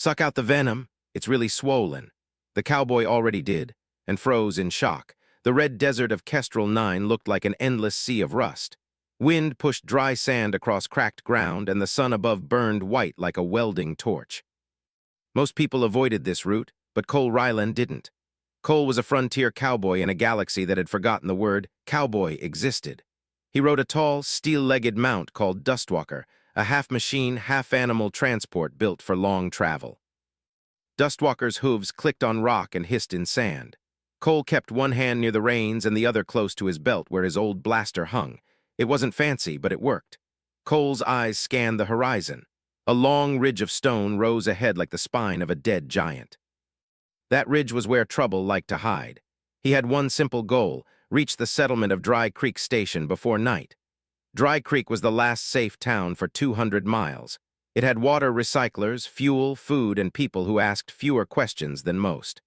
Suck out the venom. It's really swollen. The cowboy already did, and froze in shock. The red desert of Kestrel 9 looked like an endless sea of rust. Wind pushed dry sand across cracked ground, and the sun above burned white like a welding torch. Most people avoided this route, but Cole Ryland didn't. Cole was a frontier cowboy in a galaxy that had forgotten the word cowboy existed. He rode a tall, steel-legged mount called Dustwalker, a half-machine, half-animal transport built for long travel. Dustwalker's hooves clicked on rock and hissed in sand. Cole kept one hand near the reins and the other close to his belt where his old blaster hung. It wasn't fancy, but it worked. Cole's eyes scanned the horizon. A long ridge of stone rose ahead like the spine of a dead giant. That ridge was where trouble liked to hide. He had one simple goal: reach the settlement of Dry Creek Station before night. Dry Creek was the last safe town for 200 miles. It had water recyclers, fuel, food, and people who asked fewer questions than most.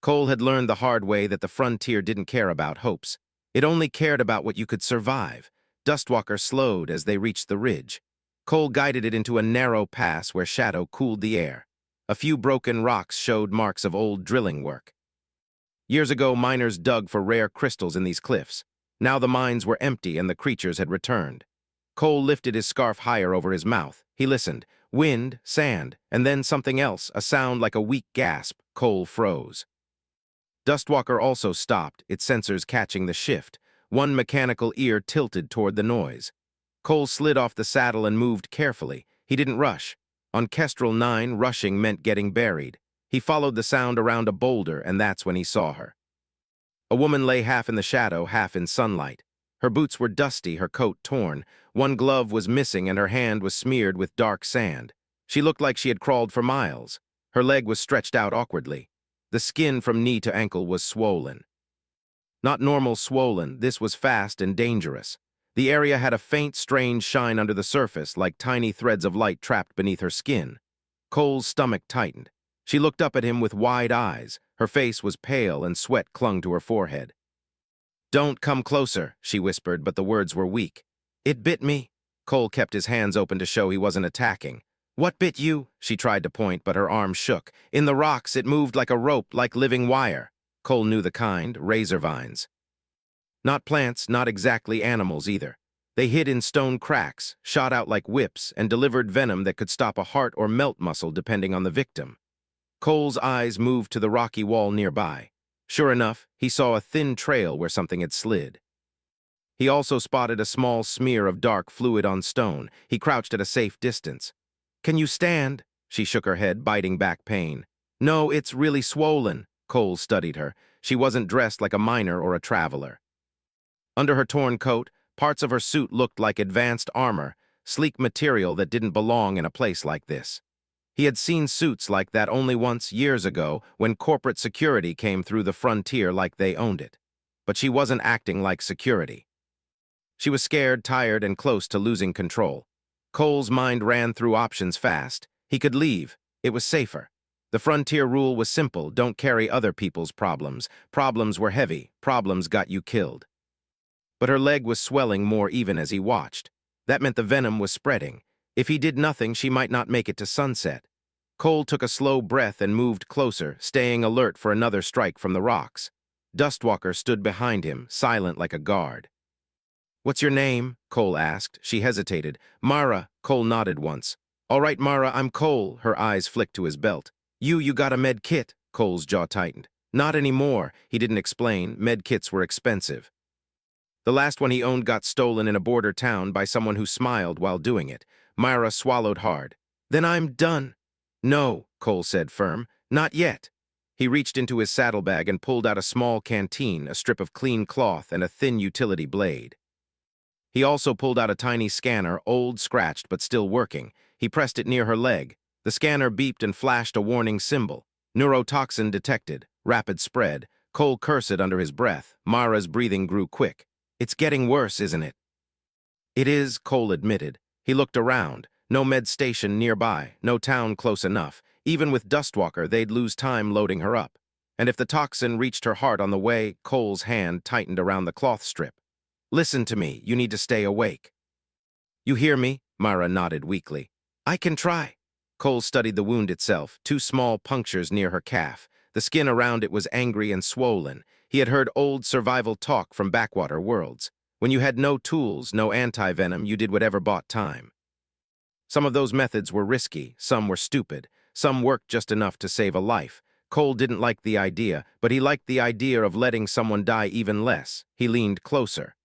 Cole had learned the hard way that the frontier didn't care about hopes. It only cared about what you could survive. Dustwalker slowed as they reached the ridge. Cole guided it into a narrow pass where shadow cooled the air. A few broken rocks showed marks of old drilling work. Years ago, miners dug for rare crystals in these cliffs. Now the mines were empty and the creatures had returned. Cole lifted his scarf higher over his mouth. He listened. Wind, sand, and then something else, a sound like a weak gasp. Cole froze. Dustwalker also stopped, its sensors catching the shift. One mechanical ear tilted toward the noise. Cole slid off the saddle and moved carefully. He didn't rush. On Kestrel 9, rushing meant getting buried. He followed the sound around a boulder, and that's when he saw her. A woman lay half in the shadow, half in sunlight. Her boots were dusty, her coat torn. One glove was missing, and her hand was smeared with dark sand. She looked like she had crawled for miles. Her leg was stretched out awkwardly. The skin from knee to ankle was swollen. Not normal swollen, this was fast and dangerous. The area had a faint, strange shine under the surface, like tiny threads of light trapped beneath her skin. Cole's stomach tightened. She looked up at him with wide eyes. Her face was pale and sweat clung to her forehead. "Don't come closer," she whispered, but the words were weak. "It bit me." Cole kept his hands open to show he wasn't attacking. "What bit you?" She tried to point, but her arm shook. "In the rocks, it moved like a rope, like living wire." Cole knew the kind, razor vines. Not plants, not exactly animals either. They hid in stone cracks, shot out like whips, and delivered venom that could stop a heart or melt muscle depending on the victim. Cole's eyes moved to the rocky wall nearby. Sure enough, he saw a thin trail where something had slid. He also spotted a small smear of dark fluid on stone. He crouched at a safe distance. "Can you stand?" She shook her head, biting back pain. "No, it's really swollen." Cole studied her. She wasn't dressed like a miner or a traveler. Under her torn coat, parts of her suit looked like advanced armor, sleek material that didn't belong in a place like this. He had seen suits like that only once, years ago, when corporate security came through the frontier like they owned it. But she wasn't acting like security. She was scared, tired, and close to losing control. Cole's mind ran through options fast. He could leave. It was safer. The frontier rule was simple: don't carry other people's problems. Problems were heavy. Problems got you killed. But her leg was swelling more even as he watched. That meant the venom was spreading. If he did nothing, she might not make it to sunset. Cole took a slow breath and moved closer, staying alert for another strike from the rocks. Dustwalker stood behind him, silent like a guard. "What's your name?" Cole asked. She hesitated. "Mara." Cole nodded once. "All right, Mara, I'm Cole." Her eyes flicked to his belt. You got a med kit?" Cole's jaw tightened. "Not anymore." He didn't explain. Med kits were expensive. The last one he owned got stolen in a border town by someone who smiled while doing it. Myra swallowed hard. "Then I'm done." "No," Cole said firm. "Not yet." He reached into his saddlebag and pulled out a small canteen, a strip of clean cloth, and a thin utility blade. He also pulled out a tiny scanner, old, scratched, but still working. He pressed it near her leg. The scanner beeped and flashed a warning symbol. Neurotoxin detected. Rapid spread. Cole cursed under his breath. Mara's breathing grew quick. "It's getting worse, isn't it?" "It is," Cole admitted. He looked around. No med station nearby, no town close enough. Even with Dustwalker, they'd lose time loading her up. And if the toxin reached her heart on the way, Cole's hand tightened around the cloth strip. "Listen to me. You need to stay awake." "You hear me?" Mara nodded weakly. "I can try." Cole studied the wound itself, two small punctures near her calf. The skin around it was angry and swollen. He had heard old survival talk from backwater worlds. When you had no tools, no anti-venom, you did whatever bought time. Some of those methods were risky, some were stupid, some worked just enough to save a life. Cole didn't like the idea, but he liked the idea of letting someone die even less. He leaned closer.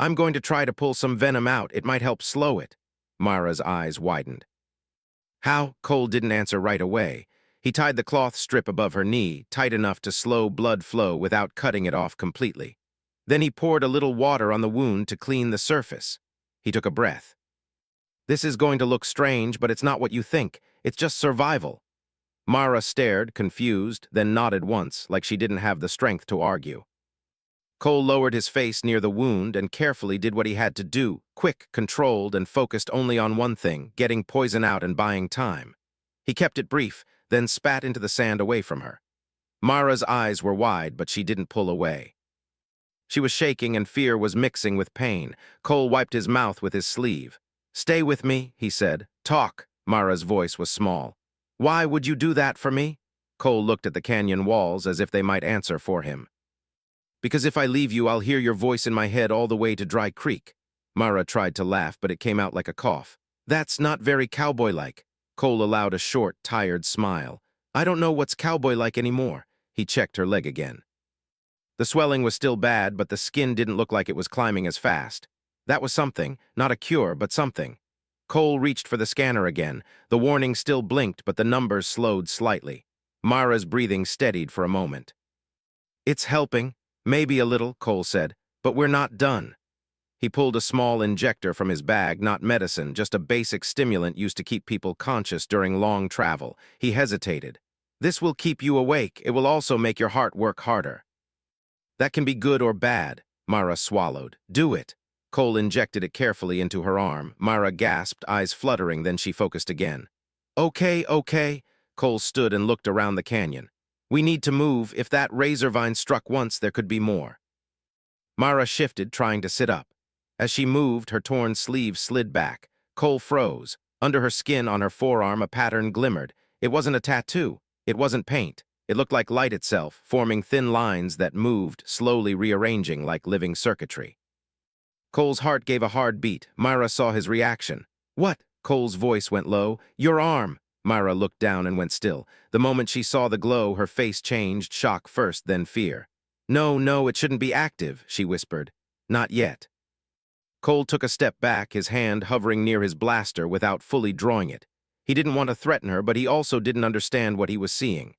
"I'm going to try to pull some venom out. It might help slow it." Mara's eyes widened. "How?" Cole didn't answer right away. He tied the cloth strip above her knee, tight enough to slow blood flow without cutting it off completely. Then he poured a little water on the wound to clean the surface. He took a breath. "This is going to look strange, but it's not what you think. It's just survival." Mara stared, confused, then nodded once, like she didn't have the strength to argue. Cole lowered his face near the wound and carefully did what he had to do, quick, controlled, and focused only on one thing, getting poison out and buying time. He kept it brief, then spat into the sand away from her. Mara's eyes were wide, but she didn't pull away. She was shaking and fear was mixing with pain. Cole wiped his mouth with his sleeve. "Stay with me," he said. "Talk." Mara's voice was small. "Why would you do that for me?" Cole looked at the canyon walls as if they might answer for him. "Because if I leave you, I'll hear your voice in my head all the way to Dry Creek." Mara tried to laugh, but it came out like a cough. "That's not very cowboy-like." Cole allowed a short, tired smile. "I don't know what's cowboy-like anymore." He checked her leg again. The swelling was still bad, but the skin didn't look like it was climbing as fast. That was something, not a cure, but something. Cole reached for the scanner again. The warning still blinked, but the numbers slowed slightly. Mara's breathing steadied for a moment. "It's helping. Maybe a little," Cole said, "but we're not done." He pulled a small injector from his bag, not medicine, just a basic stimulant used to keep people conscious during long travel. He hesitated. "This will keep you awake. It will also make your heart work harder." "That can be good or bad." Mara swallowed. "Do it." Cole injected it carefully into her arm. Mara gasped, eyes fluttering, then she focused again. "Okay, okay." Cole stood and looked around the canyon. "We need to move. If that razor vine struck once, there could be more." Mara shifted, trying to sit up. As she moved, her torn sleeve slid back. Cole froze. Under her skin on her forearm, a pattern glimmered. It wasn't a tattoo. It wasn't paint. It looked like light itself, forming thin lines that moved, slowly rearranging like living circuitry. Cole's heart gave a hard beat. Mara saw his reaction. "What?" Cole's voice went low. "Your arm." Mara looked down and went still. The moment she saw the glow, her face changed, shock first, then fear. "No, no, it shouldn't be active," she whispered. "Not yet." Cole took a step back, his hand hovering near his blaster without fully drawing it. He didn't want to threaten her, but he also didn't understand what he was seeing.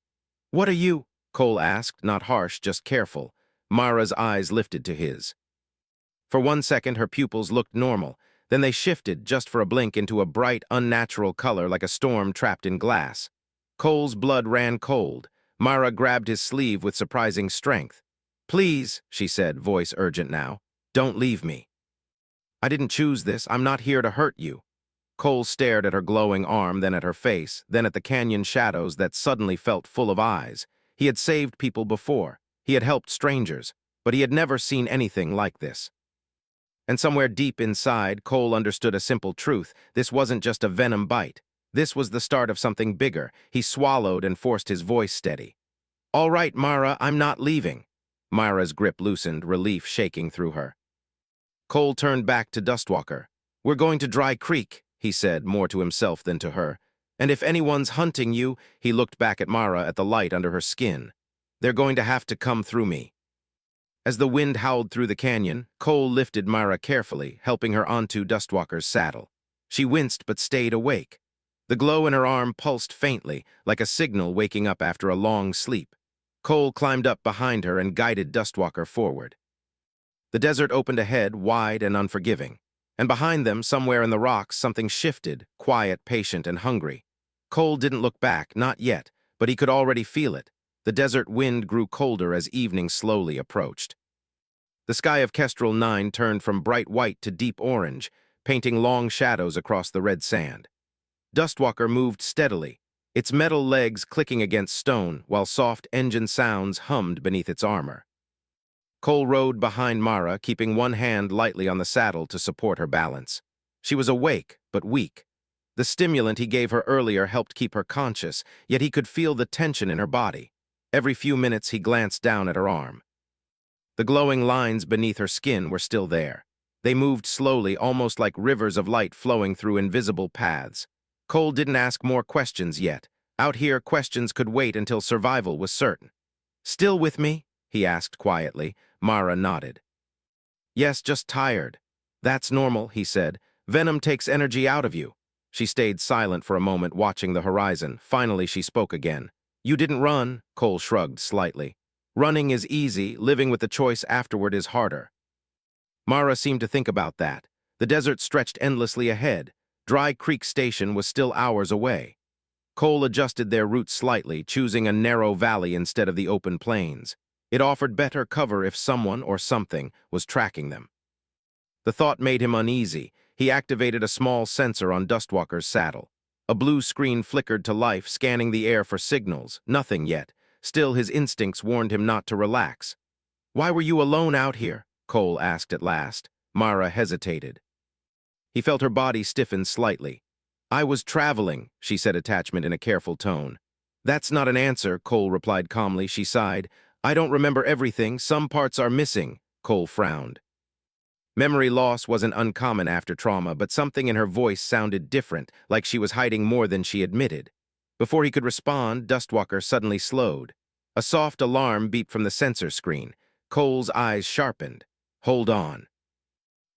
"What are you?" Cole asked, not harsh, just careful. Mara's eyes lifted to his. For 1 second, her pupils looked normal. Then they shifted, just for a blink, into a bright, unnatural color like a storm trapped in glass. Cole's blood ran cold. Mara grabbed his sleeve with surprising strength. "Please," she said, voice urgent now. "Don't leave me. I didn't choose this. I'm not here to hurt you." Cole stared at her glowing arm, then at her face, then at the canyon shadows that suddenly felt full of eyes. He had saved people before. He had helped strangers, but he had never seen anything like this. And somewhere deep inside, Cole understood a simple truth. This wasn't just a venom bite. This was the start of something bigger. He swallowed and forced his voice steady. "All right, Mara, I'm not leaving." Mara's grip loosened, relief shaking through her. Cole turned back to Dustwalker. "We're going to Dry Creek," he said, more to himself than to her. "And if anyone's hunting you," he looked back at Mara at the light under her skin, "they're going to have to come through me." As the wind howled through the canyon, Cole lifted Mara carefully, helping her onto Dustwalker's saddle. She winced but stayed awake. The glow in her arm pulsed faintly, like a signal waking up after a long sleep. Cole climbed up behind her and guided Dustwalker forward. The desert opened ahead, wide and unforgiving. And behind them, somewhere in the rocks, something shifted, quiet, patient, and hungry. Cole didn't look back, not yet, but he could already feel it. The desert wind grew colder as evening slowly approached. The sky of Kestrel 9 turned from bright white to deep orange, painting long shadows across the red sand. Dustwalker moved steadily, its metal legs clicking against stone, while soft engine sounds hummed beneath its armor. Cole rode behind Mara, keeping one hand lightly on the saddle to support her balance. She was awake, but weak. The stimulant he gave her earlier helped keep her conscious, yet he could feel the tension in her body. Every few minutes he glanced down at her arm. The glowing lines beneath her skin were still there. They moved slowly, almost like rivers of light flowing through invisible paths. Cole didn't ask more questions yet. Out here, questions could wait until survival was certain. "Still with me?" he asked quietly. Mara nodded. "Yes, just tired." "That's normal," he said. "Venom takes energy out of you." She stayed silent for a moment, watching the horizon. Finally, she spoke again. "You didn't run," Cole shrugged slightly. "Running is easy, living with the choice afterward is harder." Mara seemed to think about that. The desert stretched endlessly ahead. Dry Creek Station was still hours away. Cole adjusted their route slightly, choosing a narrow valley instead of the open plains. It offered better cover if someone or something was tracking them. The thought made him uneasy. He activated a small sensor on Dustwalker's saddle. A blue screen flickered to life, scanning the air for signals. Nothing yet. Still, his instincts warned him not to relax. "Why were you alone out here?" Cole asked at last. Mara hesitated. He felt her body stiffen slightly. "I was traveling," she said, attachment in a careful tone. "That's not an answer," Cole replied calmly. She sighed. "I don't remember everything. Some parts are missing." Cole frowned. Memory loss wasn't uncommon after trauma, but something in her voice sounded different, like she was hiding more than she admitted. Before he could respond, Dustwalker suddenly slowed. A soft alarm beeped from the sensor screen. Cole's eyes sharpened. "Hold on."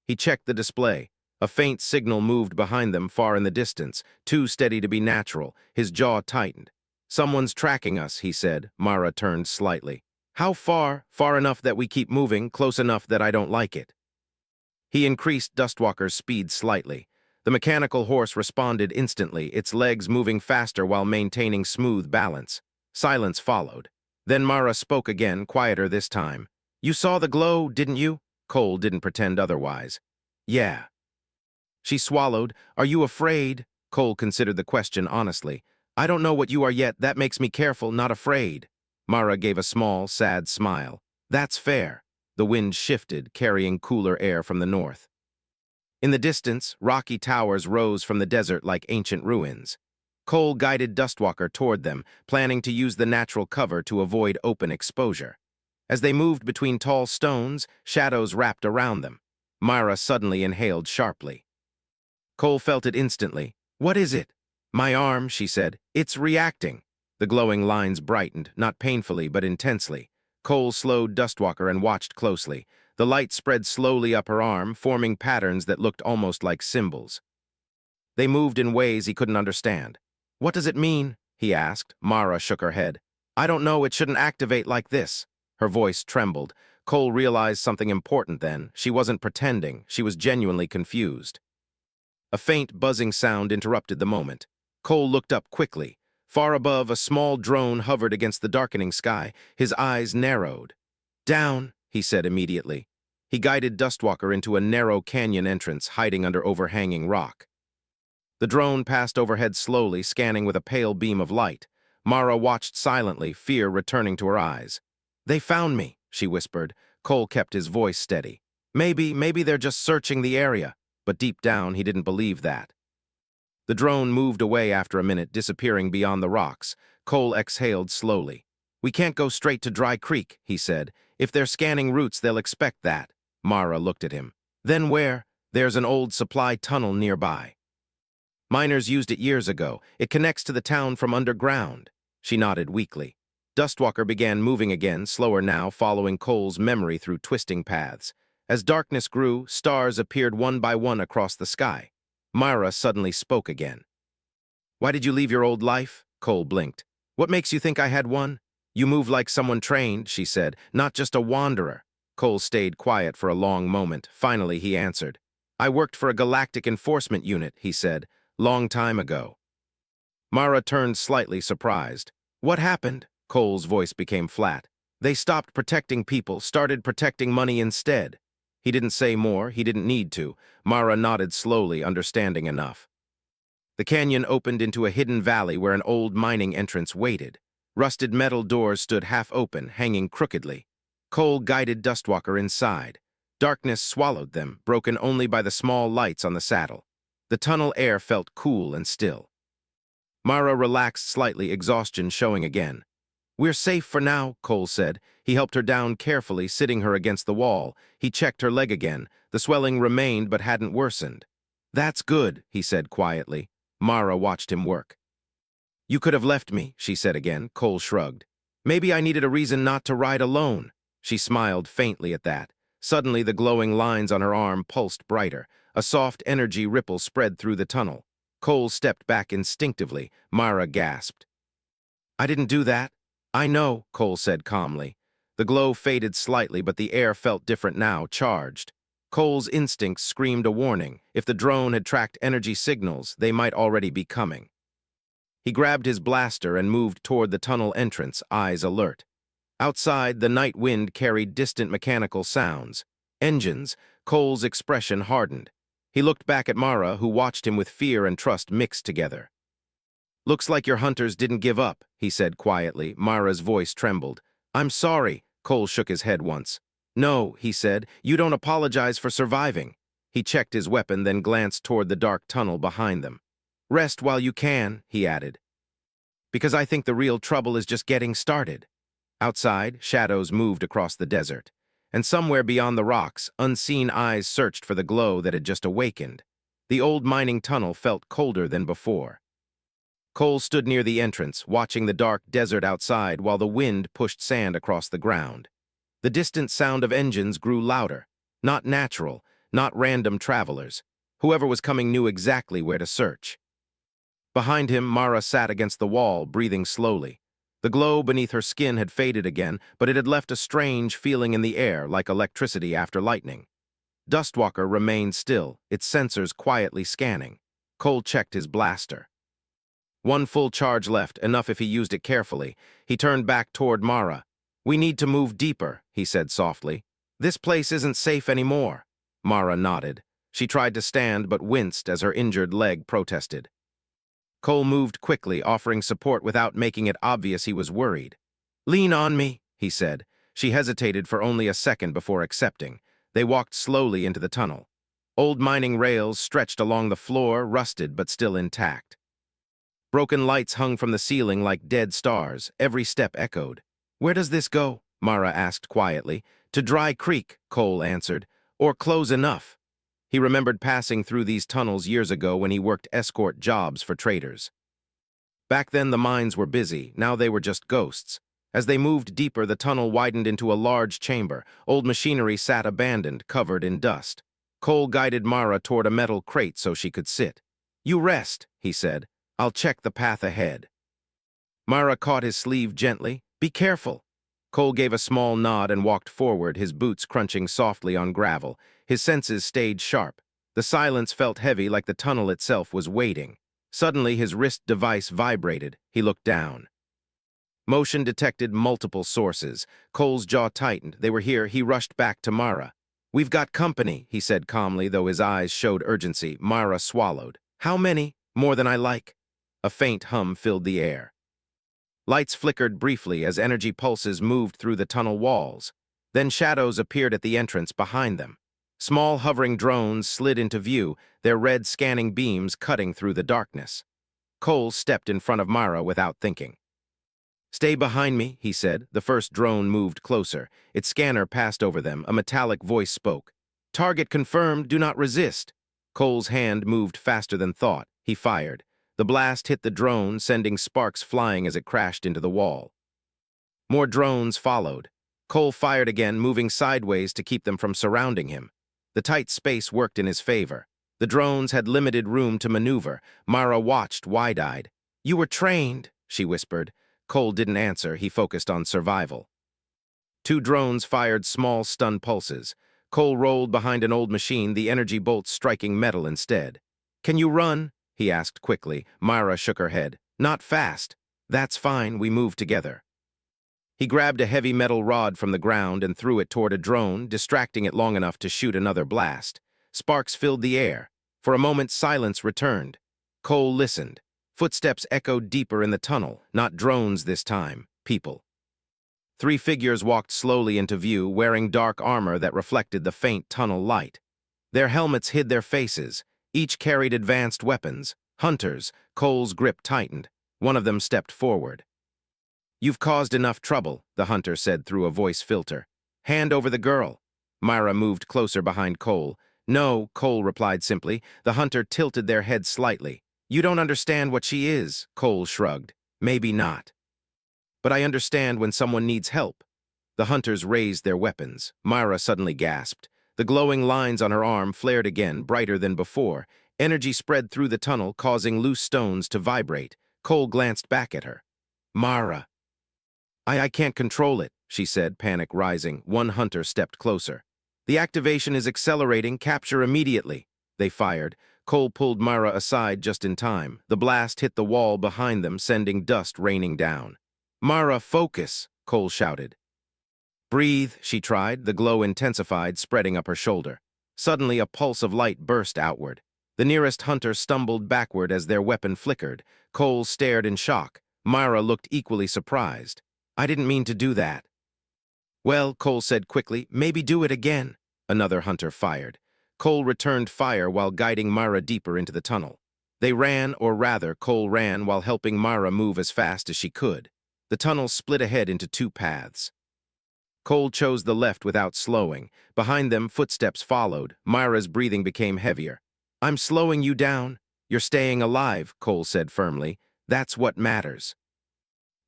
He checked the display. A faint signal moved behind them, far in the distance, too steady to be natural. His jaw tightened. "Someone's tracking us," he said. Mara turned slightly. "How far?" "Far enough that we keep moving, close enough that I don't like it." He increased Dustwalker's speed slightly. The mechanical horse responded instantly, its legs moving faster while maintaining smooth balance. Silence followed. Then Mara spoke again, quieter this time. "You saw the glow, didn't you?" Cole didn't pretend otherwise. "Yeah." She swallowed. "Are you afraid?" Cole considered the question honestly. "I don't know what you are yet. That makes me careful, not afraid." Mara gave a small, sad smile. "That's fair." The wind shifted, carrying cooler air from the north. In the distance, rocky towers rose from the desert like ancient ruins. Cole guided Dustwalker toward them, planning to use the natural cover to avoid open exposure. As they moved between tall stones, shadows wrapped around them. Mara suddenly inhaled sharply. Cole felt it instantly. "What is it?" "My arm," she said. "It's reacting." The glowing lines brightened, not painfully but intensely. Cole slowed Dustwalker and watched closely. The light spread slowly up her arm, forming patterns that looked almost like symbols. They moved in ways he couldn't understand. "What does it mean?" he asked. Mara shook her head. "I don't know, it shouldn't activate like this." Her voice trembled. Cole realized something important then. She wasn't pretending, she was genuinely confused. A faint buzzing sound interrupted the moment. Cole looked up quickly. Far above, a small drone hovered against the darkening sky. His eyes narrowed. "Down," he said immediately. He guided Dustwalker into a narrow canyon entrance, hiding under overhanging rock. The drone passed overhead slowly, scanning with a pale beam of light. Mara watched silently, fear returning to her eyes. "They found me," she whispered. Cole kept his voice steady. Maybe they're just searching the area." But deep down, he didn't believe that. The drone moved away after a minute, disappearing beyond the rocks. Cole exhaled slowly. "We can't go straight to Dry Creek," he said. "If they're scanning routes, they'll expect that." Mara looked at him. "Then where?" "There's an old supply tunnel nearby. Miners used it years ago. It connects to the town from underground." She nodded weakly. Dustwalker began moving again, slower now, following Cole's memory through twisting paths. As darkness grew, stars appeared one by one across the sky. Mara suddenly spoke again. "Why did you leave your old life?" Cole blinked. "What makes you think I had one?" "You move like someone trained," she said, "not just a wanderer." Cole stayed quiet for a long moment. Finally, he answered. "I worked for a galactic enforcement unit," he said, "long time ago." Mara turned slightly surprised. "What happened?" Cole's voice became flat. "They stopped protecting people, started protecting money instead." He didn't say more, he didn't need to. Mara nodded slowly, understanding enough. The canyon opened into a hidden valley where an old mining entrance waited. Rusted metal doors stood half open, hanging crookedly. Cole guided Dustwalker inside. Darkness swallowed them, broken only by the small lights on the saddle. The tunnel air felt cool and still. Mara relaxed slightly, exhaustion showing again. "We're safe for now," Cole said. He helped her down carefully, sitting her against the wall. He checked her leg again. The swelling remained but hadn't worsened. "That's good," he said quietly. Mara watched him work. "You could have left me," she said again. Cole shrugged. "Maybe I needed a reason not to ride alone." She smiled faintly at that. Suddenly, the glowing lines on her arm pulsed brighter. A soft energy ripple spread through the tunnel. Cole stepped back instinctively. Mara gasped. "I didn't do that." "I know," Cole said calmly. The glow faded slightly, but the air felt different now, charged. Cole's instincts screamed a warning. If the drone had tracked energy signals, they might already be coming. He grabbed his blaster and moved toward the tunnel entrance, eyes alert. Outside, the night wind carried distant mechanical sounds. Engines. Cole's expression hardened. He looked back at Mara, who watched him with fear and trust mixed together. "Looks like your hunters didn't give up," he said quietly. Mara's voice trembled. "I'm sorry." Cole shook his head once. "No," he said, "you don't apologize for surviving." He checked his weapon, then glanced toward the dark tunnel behind them. "Rest while you can," he added, "because I think the real trouble is just getting started." Outside, shadows moved across the desert, and somewhere beyond the rocks, unseen eyes searched for the glow that had just awakened. The old mining tunnel felt colder than before. Cole stood near the entrance, watching the dark desert outside while the wind pushed sand across the ground. The distant sound of engines grew louder. Not natural, not random travelers. Whoever was coming knew exactly where to search. Behind him, Mara sat against the wall, breathing slowly. The glow beneath her skin had faded again, but it had left a strange feeling in the air, like electricity after lightning. Dustwalker remained still, its sensors quietly scanning. Cole checked his blaster. One full charge left, enough if he used it carefully. He turned back toward Mara. "We need to move deeper," he said softly. "This place isn't safe anymore." Mara nodded. She tried to stand but winced as her injured leg protested. Cole moved quickly, offering support without making it obvious he was worried. "Lean on me," he said. She hesitated for only a second before accepting. They walked slowly into the tunnel. Old mining rails stretched along the floor, rusted but still intact. Broken lights hung from the ceiling like dead stars. Every step echoed. "Where does this go?" Mara asked quietly. "To Dry Creek," Cole answered. "Or close enough." He remembered passing through these tunnels years ago when he worked escort jobs for traders. Back then the mines were busy, now they were just ghosts. As they moved deeper, the tunnel widened into a large chamber. Old machinery sat abandoned, covered in dust. Cole guided Mara toward a metal crate so she could sit. "You rest," he said. "I'll check the path ahead." Mara caught his sleeve gently. "Be careful." Cole gave a small nod and walked forward, his boots crunching softly on gravel. His senses stayed sharp. The silence felt heavy, like the tunnel itself was waiting. Suddenly, his wrist device vibrated. He looked down. Motion detected multiple sources. Cole's jaw tightened. They were here. He rushed back to Mara. "We've got company," he said calmly, though his eyes showed urgency. Mara swallowed. "How many?" "More than I like." A faint hum filled the air. Lights flickered briefly as energy pulses moved through the tunnel walls. Then shadows appeared at the entrance behind them. Small hovering drones slid into view, their red scanning beams cutting through the darkness. Cole stepped in front of Mara without thinking. "Stay behind me," he said. The first drone moved closer. Its scanner passed over them. A metallic voice spoke. "Target confirmed. Do not resist." Cole's hand moved faster than thought. He fired. The blast hit the drone, sending sparks flying as it crashed into the wall. More drones followed. Cole fired again, moving sideways to keep them from surrounding him. The tight space worked in his favor. The drones had limited room to maneuver. Mara watched, wide-eyed. "You were trained," she whispered. Cole didn't answer. He focused on survival. Two drones fired small stun pulses. Cole rolled behind an old machine, the energy bolts striking metal instead. "Can you run?" he asked quickly. Mara shook her head. "Not fast." "That's fine, we move together." He grabbed a heavy metal rod from the ground and threw it toward a drone, distracting it long enough to shoot another blast. Sparks filled the air. For a moment, silence returned. Cole listened. Footsteps echoed deeper in the tunnel, not drones this time, people. Three figures walked slowly into view, wearing dark armor that reflected the faint tunnel light. Their helmets hid their faces. Each carried advanced weapons. Hunters. Cole's grip tightened. One of them stepped forward. "You've caused enough trouble," the hunter said through a voice filter. "Hand over the girl." Myra moved closer behind Cole. "No," Cole replied simply. The hunter tilted their head slightly. "You don't understand what she is," Cole shrugged. "Maybe not. But I understand when someone needs help." The hunters raised their weapons. Myra suddenly gasped. The glowing lines on her arm flared again, brighter than before. Energy spread through the tunnel, causing loose stones to vibrate. Cole glanced back at her. "Mara." I can't control it," she said, panic rising. One hunter stepped closer. "The activation is accelerating. Capture immediately." They fired. Cole pulled Myra aside just in time. The blast hit the wall behind them, sending dust raining down. "Mara, focus," Cole shouted. "Breathe," she tried. The glow intensified, spreading up her shoulder. Suddenly, a pulse of light burst outward. The nearest hunter stumbled backward as their weapon flickered. Cole stared in shock. Myra looked equally surprised. "I didn't mean to do that." "Well," Cole said quickly, "maybe do it again." Another hunter fired. Cole returned fire while guiding Myra deeper into the tunnel. They ran, or rather, Cole ran while helping Myra move as fast as she could. The tunnel split ahead into two paths. Cole chose the left without slowing. Behind them, footsteps followed. Myra's breathing became heavier. "I'm slowing you down. You're staying alive," Cole said firmly. "That's what matters."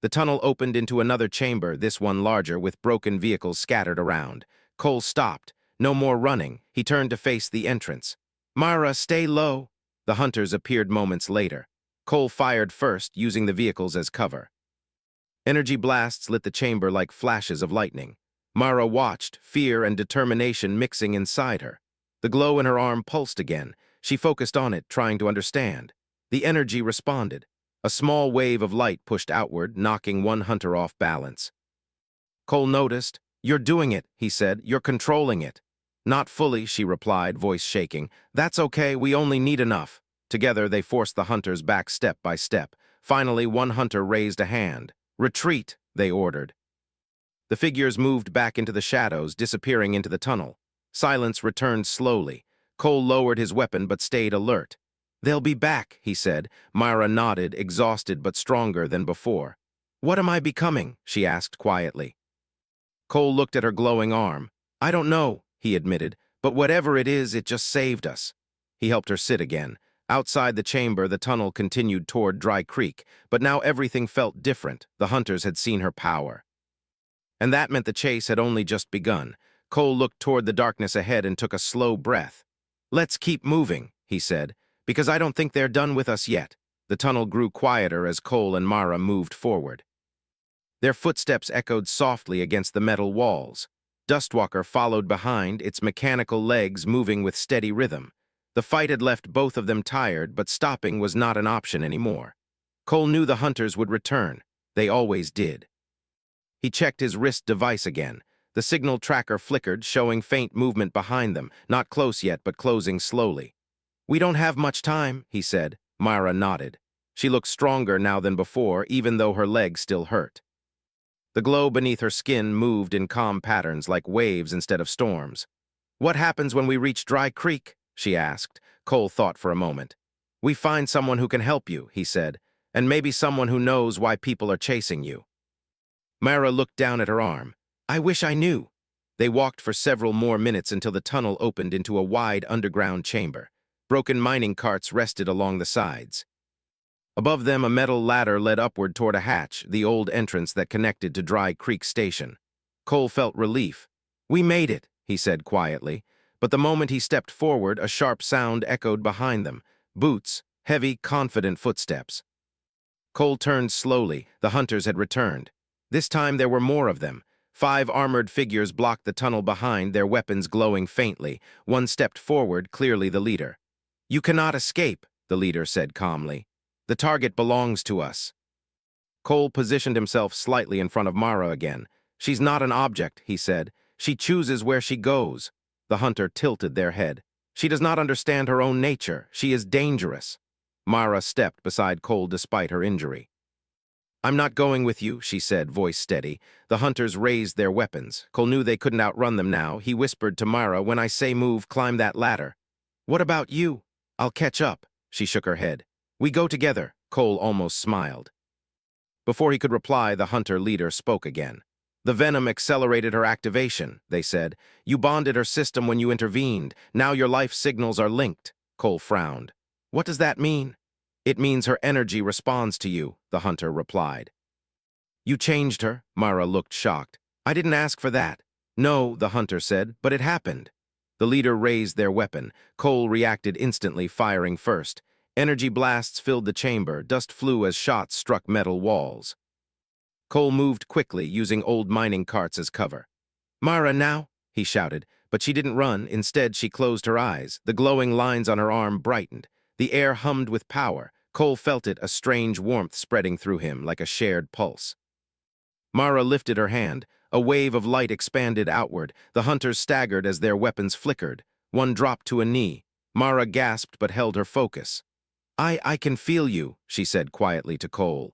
The tunnel opened into another chamber, this one larger, with broken vehicles scattered around. Cole stopped. No more running. He turned to face the entrance. "Myra, stay low." The hunters appeared moments later. Cole fired first, using the vehicles as cover. Energy blasts lit the chamber like flashes of lightning. Myra watched, fear and determination mixing inside her. The glow in her arm pulsed again. She focused on it, trying to understand. The energy responded. A small wave of light pushed outward, knocking one hunter off balance. Cole noticed. "You're doing it," he said. "You're controlling it." "Not fully," she replied, voice shaking. "That's okay, we only need enough." Together, they forced the hunters back step by step. Finally, one hunter raised a hand. "Retreat," they ordered. The figures moved back into the shadows, disappearing into the tunnel. Silence returned slowly. Cole lowered his weapon but stayed alert. "They'll be back," he said. Myra nodded, exhausted but stronger than before. "What am I becoming?" she asked quietly. Cole looked at her glowing arm. "I don't know," he admitted, "but whatever it is, it just saved us." He helped her sit again. Outside the chamber, the tunnel continued toward Dry Creek, but now everything felt different. The hunters had seen her power. And that meant the chase had only just begun. Cole looked toward the darkness ahead and took a slow breath. "Let's keep moving," he said, "because I don't think they're done with us yet." The tunnel grew quieter as Cole and Myra moved forward. Their footsteps echoed softly against the metal walls. Dustwalker followed behind, its mechanical legs moving with steady rhythm. The fight had left both of them tired, but stopping was not an option anymore. Cole knew the hunters would return. They always did. He checked his wrist device again. The signal tracker flickered, showing faint movement behind them, not close yet, but closing slowly. "We don't have much time," he said. Myra nodded. She looked stronger now than before, even though her legs still hurt. The glow beneath her skin moved in calm patterns like waves instead of storms. "What happens when we reach Dry Creek?" she asked. Cole thought for a moment. "We find someone who can help you," he said, "and maybe someone who knows why people are chasing you." Myra looked down at her arm. "I wish I knew." They walked for several more minutes until the tunnel opened into a wide underground chamber. Broken mining carts rested along the sides. Above them, a metal ladder led upward toward a hatch, the old entrance that connected to Dry Creek Station. Cole felt relief. "We made it," he said quietly. But the moment he stepped forward, a sharp sound echoed behind them. Boots, heavy, confident footsteps. Cole turned slowly. The hunters had returned. This time there were more of them. 5 armored figures blocked the tunnel behind, their weapons glowing faintly. One stepped forward, clearly the leader. "You cannot escape," the leader said calmly. "The target belongs to us." Cole positioned himself slightly in front of Myra again. "She's not an object," he said. "She chooses where she goes." The hunter tilted their head. "She does not understand her own nature. She is dangerous." Myra stepped beside Cole despite her injury. "I'm not going with you," she said, voice steady. The hunters raised their weapons. Cole knew they couldn't outrun them now. He whispered to Myra, "When I say move, climb that ladder." "What about you?" I'll catch up, she shook her head. We go together, Cole almost smiled. Before he could reply, the hunter leader spoke again. The venom accelerated her activation, they said. You bonded her system when you intervened. Now your life signals are linked. Cole frowned. What does that mean? It means her energy responds to you, the hunter replied. You changed her, Mara looked shocked. I didn't ask for that. No, the hunter said, but it happened. The leader raised their weapon. Cole reacted instantly, firing first. Energy blasts filled the chamber. Dust flew as shots struck metal walls. Cole moved quickly, using old mining carts as cover. Mara, now, he shouted, but she didn't run. Instead, she closed her eyes. The glowing lines on her arm brightened. The air hummed with power. Cole felt it, a strange warmth spreading through him like a shared pulse. Mara lifted her hand. A wave of light expanded outward. The hunters staggered as their weapons flickered. One dropped to a knee. Mara gasped but held her focus. I can feel you, she said quietly to Cole.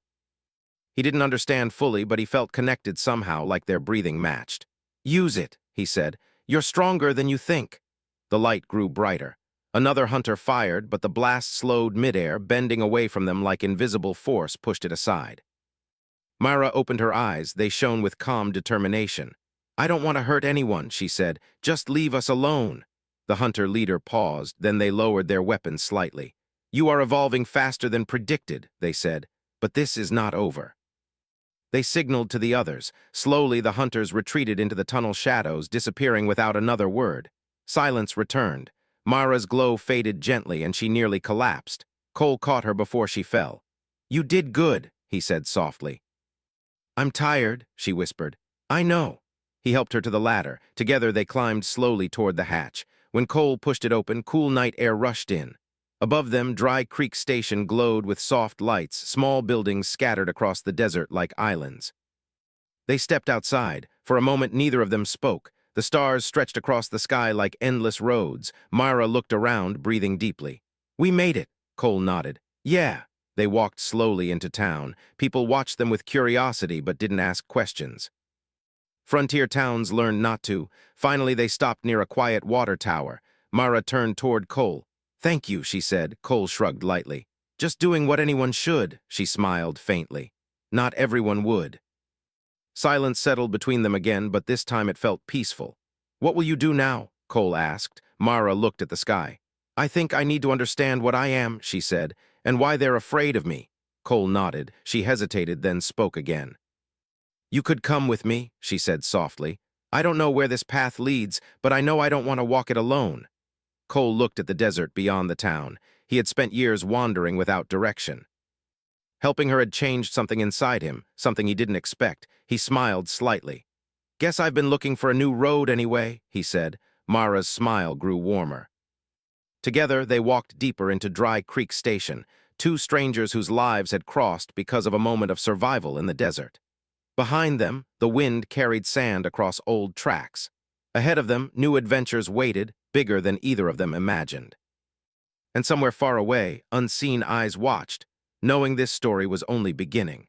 He didn't understand fully, but he felt connected somehow, like their breathing matched. Use it, he said. You're stronger than you think. The light grew brighter. Another hunter fired, but the blast slowed midair, bending away from them like invisible force pushed it aside. Myra opened her eyes. They shone with calm determination. I don't want to hurt anyone, she said. Just leave us alone. The hunter leader paused, then they lowered their weapons slightly. You are evolving faster than predicted, they said, but this is not over. They signaled to the others. Slowly, the hunters retreated into the tunnel shadows, disappearing without another word. Silence returned. Mara's glow faded gently, and she nearly collapsed. Cole caught her before she fell. You did good, he said softly. I'm tired, she whispered. I know. He helped her to the ladder. Together, they climbed slowly toward the hatch. When Cole pushed it open, cool night air rushed in. Above them, Dry Creek Station glowed with soft lights, small buildings scattered across the desert like islands. They stepped outside. For a moment, neither of them spoke. The stars stretched across the sky like endless roads. Myra looked around, breathing deeply. We made it, Cole nodded. Yeah. They walked slowly into town. People watched them with curiosity but didn't ask questions. Frontier towns learned not to. Finally, they stopped near a quiet water tower. Myra turned toward Cole. Thank you, she said. Cole shrugged lightly. Just doing what anyone should, she smiled faintly. Not everyone would. Silence settled between them again, but this time it felt peaceful. What will you do now? Cole asked. Mara looked at the sky. I think I need to understand what I am, she said, and why they're afraid of me. Cole nodded. She hesitated, then spoke again. You could come with me, she said softly. I don't know where this path leads, but I know I don't want to walk it alone. Cole looked at the desert beyond the town. He had spent years wandering without direction. Helping her had changed something inside him, something he didn't expect. He smiled slightly. Guess I've been looking for a new road anyway, he said. Mara's smile grew warmer. Together, they walked deeper into Dry Creek Station, two strangers whose lives had crossed because of a moment of survival in the desert. Behind them, the wind carried sand across old tracks. Ahead of them, new adventures waited, bigger than either of them imagined. And somewhere far away, unseen eyes watched, knowing this story was only beginning.